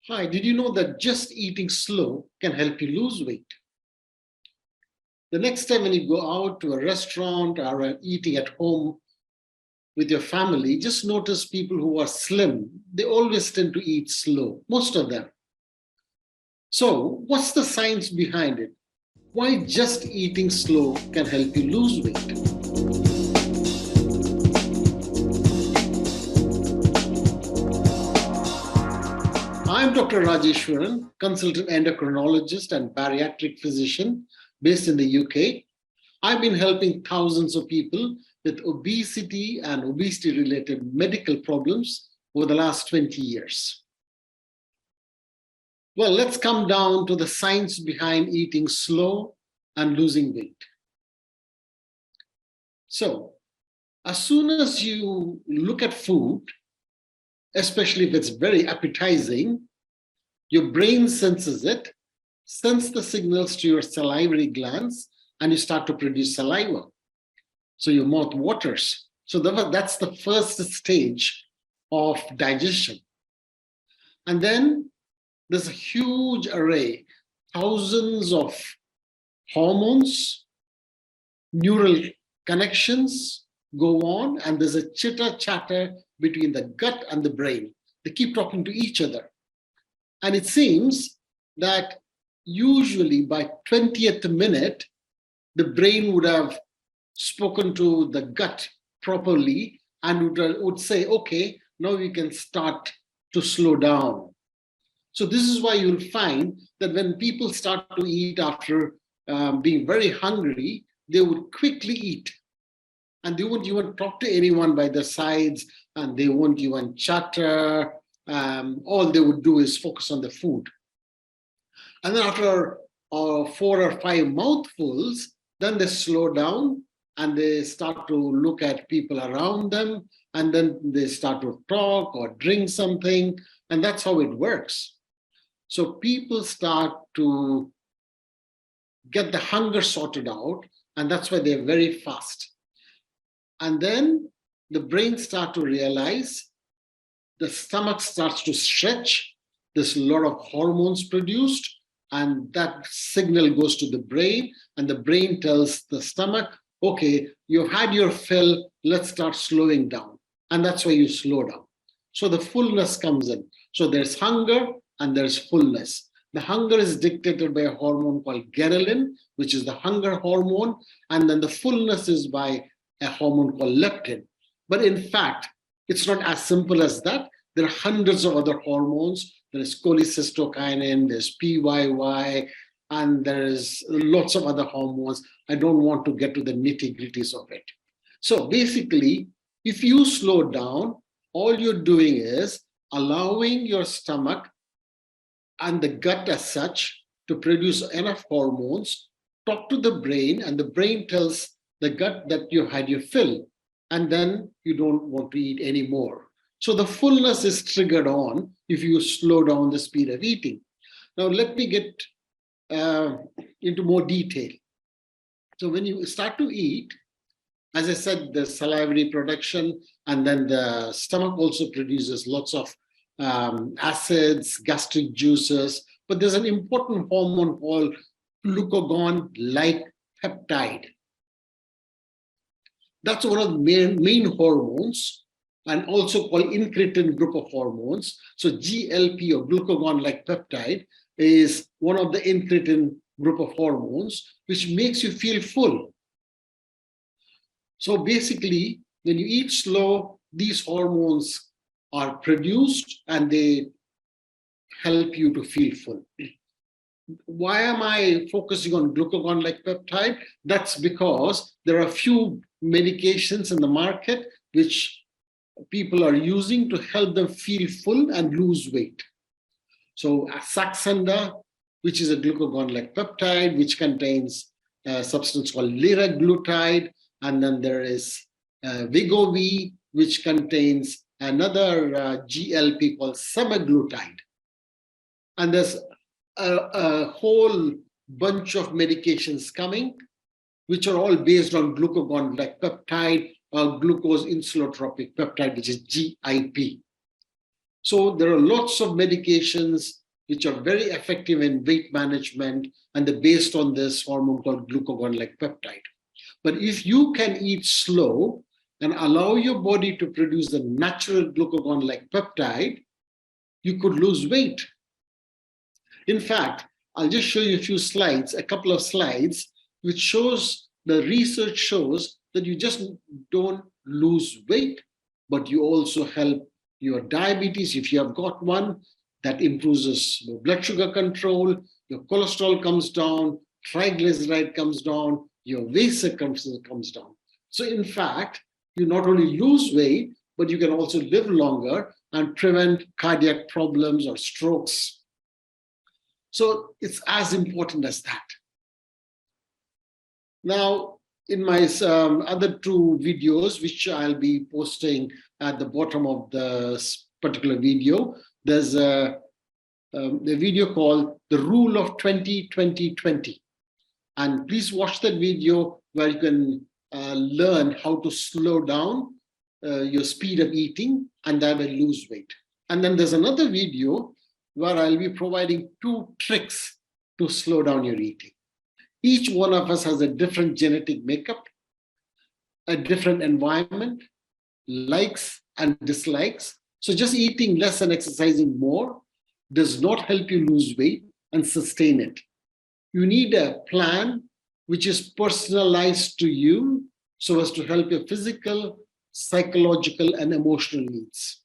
Hi, did you know that just eating slow can help you lose weight? The next time when you go out to a restaurant or eating at home with your family, just notice people who are slim, they always tend to eat slow, most of them. So what's the science behind it? Why just eating slow can help you lose weight? I'm Dr. Rajeswaran, consultant endocrinologist and bariatric physician based in the UK. I've been helping thousands of people with obesity and obesity-related medical problems over the last 20 years. Well, let's come down to the science behind eating slow and losing weight. So, as soon as you look at food, especially if it's very appetizing, your brain senses it, sends the signals to your salivary glands, and you start to produce saliva. So your mouth waters. So that's the first stage of digestion. And then there's a huge array, thousands of hormones, neural connections go on, and there's a chitter-chatter between the gut and the brain. They keep talking to each other. And it seems that usually by 20th minute, the brain would have spoken to the gut properly and would say, okay, now we can start to slow down. So this is why you'll find that when people start to eat after being very hungry, they would quickly eat. And they won't even talk to anyone by the sides, and they won't even chatter. All they would do is focus on the food. And then after 4 or 5 mouthfuls, then they slow down and they start to look at people around them, and then they start to talk or drink something, and that's how it works. So people start to get the hunger sorted out, and that's why they're very fast. And then the brain starts to realize, the stomach starts to stretch, there's a lot of hormones produced, and that signal goes to the brain, and the brain tells the stomach, okay, you've had your fill, let's start slowing down. And that's why you slow down. So the fullness comes in. So there's hunger and there's fullness. The hunger is dictated by a hormone called ghrelin, which is the hunger hormone, and then the fullness is by a hormone called leptin. But in fact, it's not as simple as that. There are hundreds of other hormones. There is cholecystokinin, there's PYY, and there is lots of other hormones. I don't want to get to the nitty-gritties of it. So basically, if you slow down, all you're doing is allowing your stomach and the gut as such to produce enough hormones, talk to the brain, and the brain tells the gut that you had your fill, and then you don't want to eat anymore. So the fullness is triggered on if you slow down the speed of eating. Now let me get into more detail. So when you start to eat, as I said, the salivary production, and then the stomach also produces lots of acids, gastric juices, but there's an important hormone called glucagon-like peptide. That's one of the main hormones, and also called incretin group of hormones. So GLP, or glucagon-like peptide, is one of the incretin group of hormones, which makes you feel full. So basically, when you eat slow, these hormones are produced and they help you to feel full. Why am I focusing on glucagon-like peptide? That's because there are a few medications in the market which people are using to help them feel full and lose weight. So Saxenda, which is a glucagon-like peptide, which contains a substance called liraglutide, and then there is Wegovy, which contains another GLP called semaglutide. And there's a whole bunch of medications coming, which are all based on glucagon-like peptide or glucose isotropic peptide, which is GIP. So there are lots of medications which are very effective in weight management, and they're based on this hormone called glucagon-like peptide. But if you can eat slow and allow your body to produce the natural glucagon-like peptide, you could lose weight. In fact, I'll just show you a few slides, a couple of slides, which shows, the research shows that you just don't lose weight, but you also help your diabetes, if you have got one, that improves your blood sugar control, your cholesterol comes down, triglyceride comes down, your 𝑦𝒐𝒑 comes down. So in fact, you not only lose weight, but you can also live longer and prevent cardiac problems or strokes. So it's as important as that. Now, in my other two videos, which I'll be posting at the bottom of this particular video, there's a video called The Rule of 20-20-20. And please watch that video where you can learn how to slow down your speed of eating and that will lose weight. And then there's another video where I'll be providing 2 tricks to slow down your eating. Each one of us has a different genetic makeup, a different environment, likes and dislikes. So just eating less and exercising more does not help you lose weight and sustain it. You need a plan which is personalized to you so as to help your physical, psychological, and emotional needs.